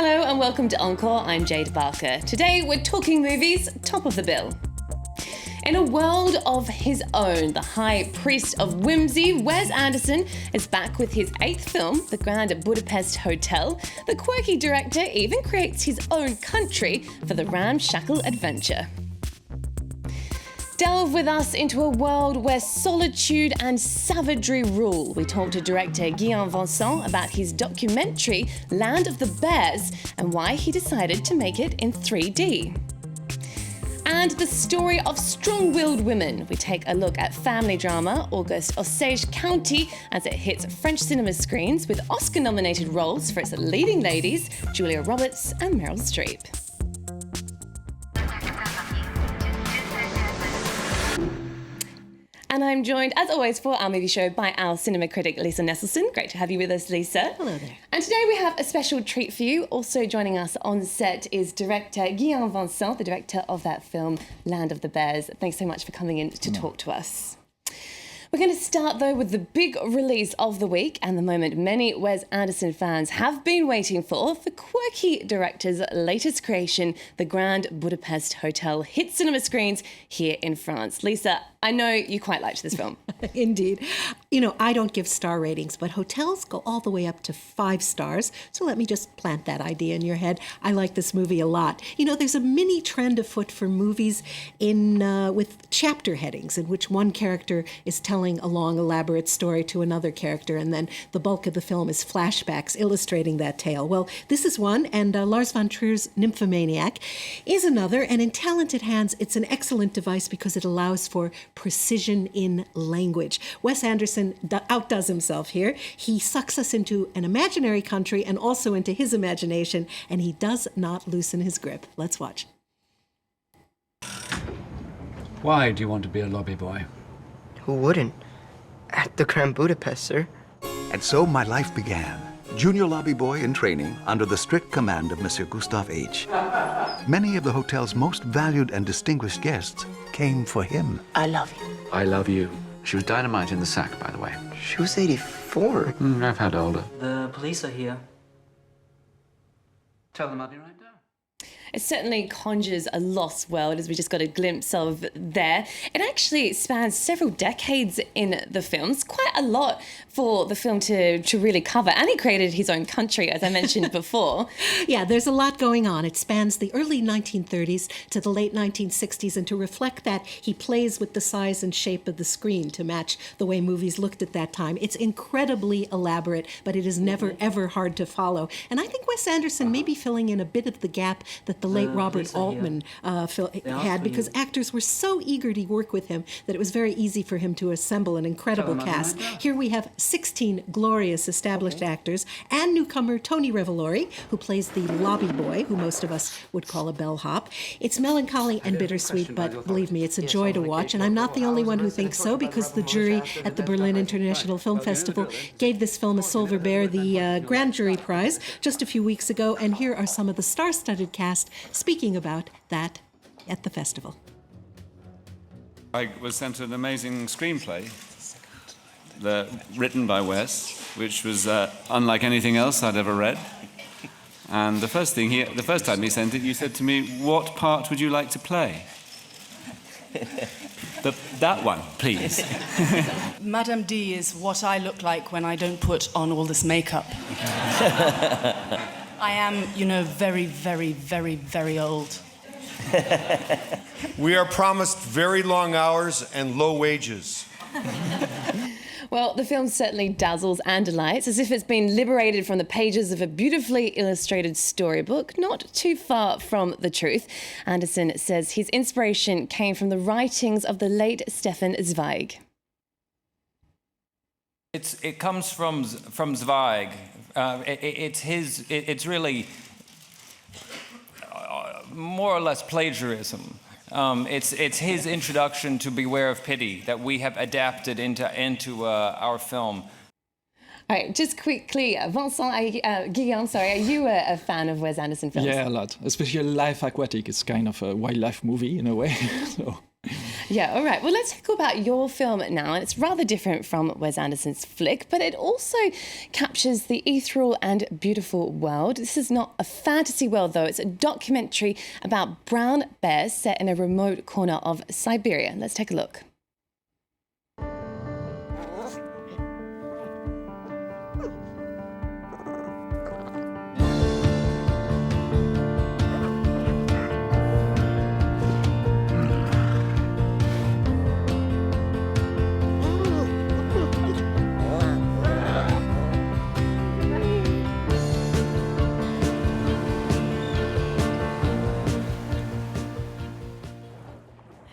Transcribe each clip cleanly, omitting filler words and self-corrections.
Hello and welcome to Encore. I'm Jade Barker. Today we're talking movies, top of the bill. In a world of his own, the high priest of whimsy, Wes Anderson is back with his 8th film, The Grand Budapest Hotel. The quirky director even creates his own country for the ramshackle adventure. Delve with us into a world where solitude and savagery rule. We talk to director Guillaume Vincent about his documentary Land of the Bears and why he decided to make it in 3D. And the story of strong-willed women. We take a look at family drama Auguste Osage County as it hits French cinema screens with Oscar-nominated roles for its leading ladies, Julia Roberts and Meryl Streep. And I'm joined, as always, for our movie show by our cinema critic, Lisa Nesselson. Great to have you with us, Lisa. Hello there. And today we have a special treat for you. Also joining us on set is director Guillaume Vincent, the director of that film, Land of the Bears. Thanks so much for coming in to talk to us. We're going to start, though, with the big release of the week and the moment many Wes Anderson fans have been waiting for. The quirky director's latest creation, The Grand Budapest Hotel, hit cinema screens here in France. Lisa, I know you quite liked this film. Indeed. You know, I don't give star ratings, but hotels go all the way up to 5 stars. So let me just plant that idea in your head. I like this movie a lot. You know, there's a mini trend afoot for movies with chapter headings in which one character is telling a long, elaborate story to another character, and then the bulk of the film is flashbacks illustrating that tale. Well, this is one, and Lars von Trier's Nymphomaniac is another, and in talented hands, it's an excellent device because it allows for precision in language. Wes Anderson outdoes himself here. He sucks us into an imaginary country and also into his imagination, and he does not loosen his grip. Let's watch. Why do you want to be a lobby boy? Who wouldn't? At the Grand Budapest, sir. And so my life began. Junior lobby boy in training under the strict command of Monsieur Gustave H. Many of the hotel's most valued and distinguished guests came for him. I love you. I love you. She was dynamite in the sack, by the way. She was 84. I've had older. The police are here. Tell them I'll be right down. It certainly conjures a lost world, as we just got a glimpse of there. It actually spans several decades in the film. It's quite a lot for the film to really cover. And he created his own country, as I mentioned before. Yeah, there's a lot going on. It spans the early 1930s to the late 1960s, and to reflect that, he plays with the size and shape of the screen to match the way movies looked at that time. It's incredibly elaborate, but it is never, ever hard to follow. And I think Wes Anderson may be filling in a bit of the gap that the late Robert Altman had, because actors were so eager to work with him that it was very easy for him to assemble an incredible cast. Here we have 16 glorious established actors and newcomer Tony Revolori, who plays the lobby boy, who most of us would call a bellhop. It's melancholy and bittersweet, but believe me, it's a joy to watch, and I'm not the only one who thinks so, because the jury at the Berlin International Film Festival gave this film a Silver Bear, the Grand Jury Prize, just a few weeks ago, and here are some of the star-studded cast speaking about that at the festival. I was sent an amazing screenplay written by Wes, which was unlike anything else I'd ever read. And the first time he sent it, you said to me, "What part would you like to play?" That one, please. Madame D is what I look like when I don't put on all this makeup. I am, you know, very, very, very, very old. We are promised very long hours and low wages. Well, the film certainly dazzles and delights, as if it's been liberated from the pages of a beautifully illustrated storybook, not too far from the truth. Anderson says his inspiration came from the writings of the late Stefan Zweig. It comes from Zweig. It's really more or less plagiarism. It's his introduction to Beware of Pity that we have adapted into our film. All right, just quickly, Vincent, Guillaume, sorry, are you a fan of Wes Anderson films? Yeah, a lot. Especially Life Aquatic. It's kind of a wildlife movie in a way. So. Yeah, all right. Well, let's talk about your film now. And it's rather different from Wes Anderson's flick, but it also captures the ethereal and beautiful world. This is not a fantasy world, though. It's a documentary about brown bears set in a remote corner of Siberia. Let's take a look.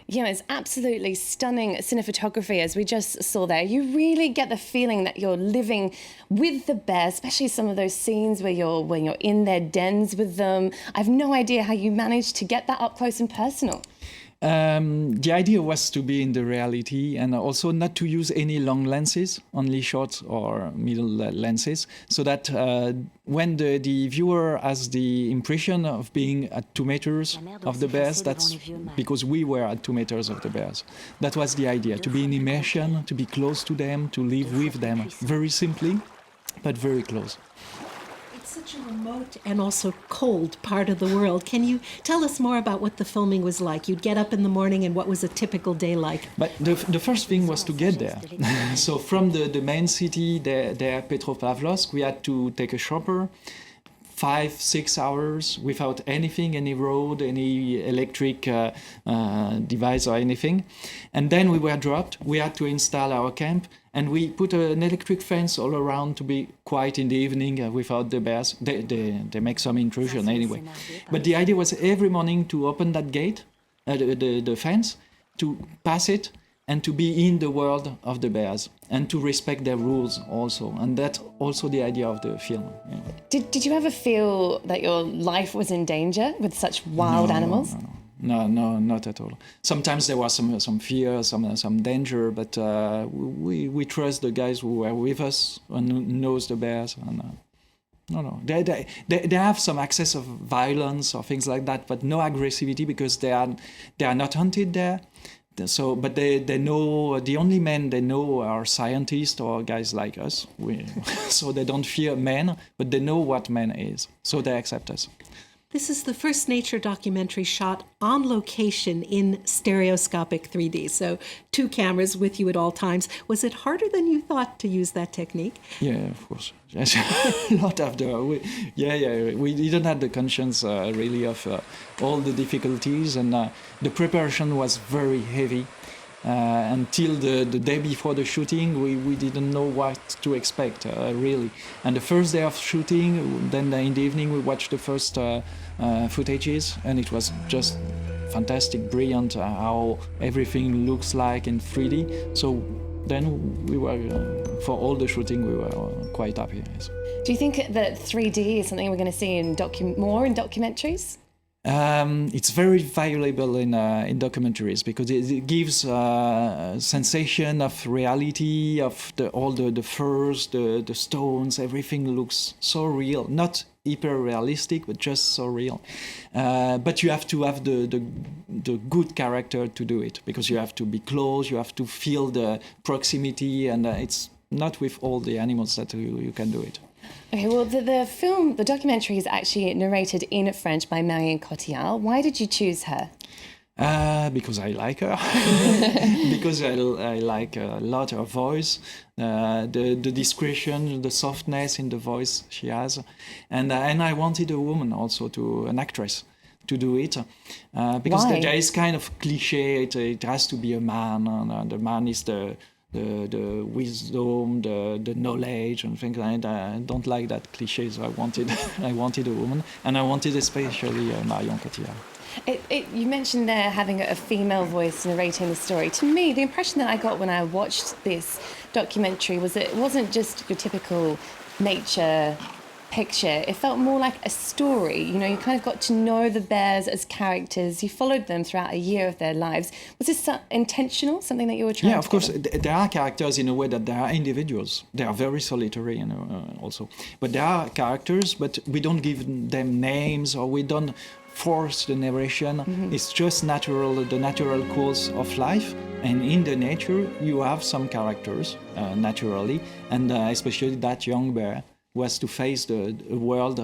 Yeah, it's absolutely stunning cinematography, as we just saw there. You really get the feeling that you're living with the bears, especially some of those scenes where you're in their dens with them. I've no idea how you managed to get that up close and personal. The idea was to be in the reality and also not to use any long lenses, only short or middle lenses, so that when the viewer has the impression of being at 2 meters of the bears, that's because we were at 2 meters of the bears. That was the idea, to be in immersion, to be close to them, to live with them, very simply, but very close. Such a remote and also cold part of the world. Can you tell us more about what the filming was like? You'd get up in the morning and what was a typical day like? But the first thing was to get there. So from the main city, there Petropavlovsk, we had to take a chopper, 5-6 hours without anything, any road, any electric device or anything. And then we were dropped. We had to install our camp. And we put an electric fence all around to be quiet in the evening without the bears. They make some intrusion anyway. But the idea was every morning to open that gate, the fence, to pass it, and to be in the world of the bears, and to respect their rules also. And that's also the idea of the film. Yeah. Did you ever feel that your life was in danger with such wild animals? No, not at all. Sometimes there was some fear, some danger, but we trust the guys who were with us and knows the bears. And, no, they have some excess of violence or things like that, but no aggressivity because they are not hunted there. So, but they know, the only men they know are scientists or guys like us. So they don't fear men, but they know what man is. So they accept us. This is the first nature documentary shot on location in stereoscopic 3D. So 2 cameras with you at all times. Was it harder than you thought to use that technique? Yeah, of course. Yes. A lot after. We didn't have the conscience really of all the difficulties, and the preparation was very heavy. Until the day before the shooting, we didn't know what to expect, really. And the first day of shooting, then in the evening, we watched the first footages, and it was just fantastic, brilliant, how everything looks like in 3D. So then we were, for all the shooting, we were quite happy. Yes. Do you think that 3D is something we're going to see in more in documentaries? It's very valuable in documentaries because it gives a sensation of reality, of all the furs, the stones, everything looks so real. Not hyper realistic, but just so real. But you have to have the good character to do it, because you have to be close, you have to feel the proximity, and it's not with all the animals that you can do it. Okay, well, the documentary is actually narrated in French by Marion Cotillard. Why did you choose her? Because I like her. Because I like a lot her voice, the discretion, the softness in the voice she has, and I wanted a woman also, an actress, to do it, because there is kind of cliche. It has to be a man, and the man is the wisdom, the knowledge, and things like that. I don't like that cliche, so I wanted a woman, and I wanted especially Marion Cotillard. You mentioned there having a female voice narrating the story. To me, the impression that I got when I watched this documentary was that it wasn't just your typical nature picture, it felt more like a story. You know, you kind of got to know the bears as characters. You followed them throughout a year of their lives. Was this intentional, something that you were trying to Yeah, of course, there are characters in a way that they are individuals. They are very solitary, you know, also. But there are characters, but we don't give them names, or we don't force the narration. It's just natural, the natural course of life. And in the nature, you have some characters, naturally, and especially that young bear who has to face the world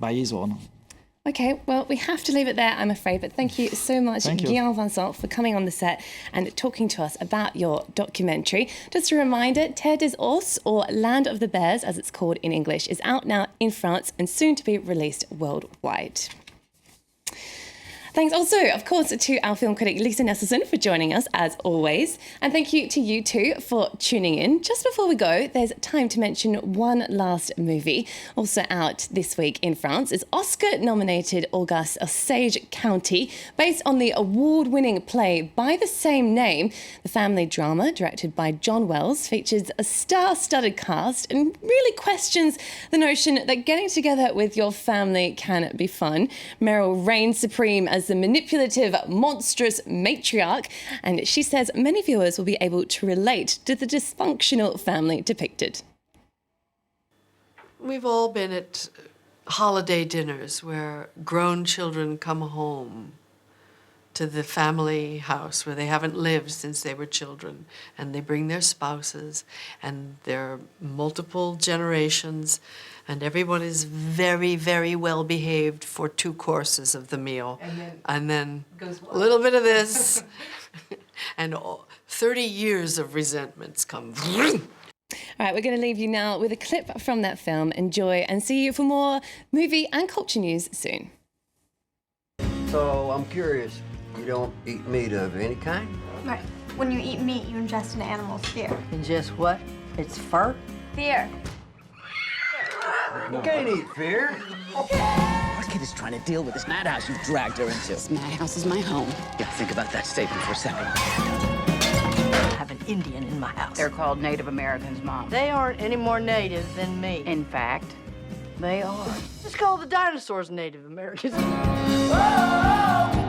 by his own. Okay, well, we have to leave it there, I'm afraid, but thank you so much, Guillaume Vincent, for coming on the set and talking to us about your documentary. Just a reminder, Terre des Ours, or Land of the Bears, as it's called in English, is out now in France and soon to be released worldwide. Thanks also, of course, to our film critic Lisa Nesselson for joining us, as always. And thank you to you two for tuning in. Just before we go, there's time to mention one last movie, also out this week in France. It's Oscar-nominated Auguste Osage County, based on the award-winning play by the same name. The family drama, directed by John Wells, features a star-studded cast and really questions the notion that getting together with your family can be fun. Meryl reigns supreme as the manipulative, monstrous matriarch, and she says many viewers will be able to relate to the dysfunctional family depicted. We've all been at holiday dinners where grown children come home to the family house where they haven't lived since they were children, and they bring their spouses, and there are multiple generations, and everyone is very, very well behaved for 2 courses of the meal. And then a little bit of this, and 30 years of resentments come. All right, we're going to leave you now with a clip from that film. Enjoy, and see you for more movie and culture news soon. So I'm curious, you don't eat meat of any kind? Right. When you eat meat, you ingest an animal's fear. Ingest what? Its fur? Fear. You can't eat fear. Our kid is trying to deal with this madhouse you've dragged her into. This madhouse is my home. Yeah, think about that statement for a second. I have an Indian in my house. They're called Native Americans, Mom. They aren't any more native than me. In fact, they are. Just call the dinosaurs Native Americans. Whoa!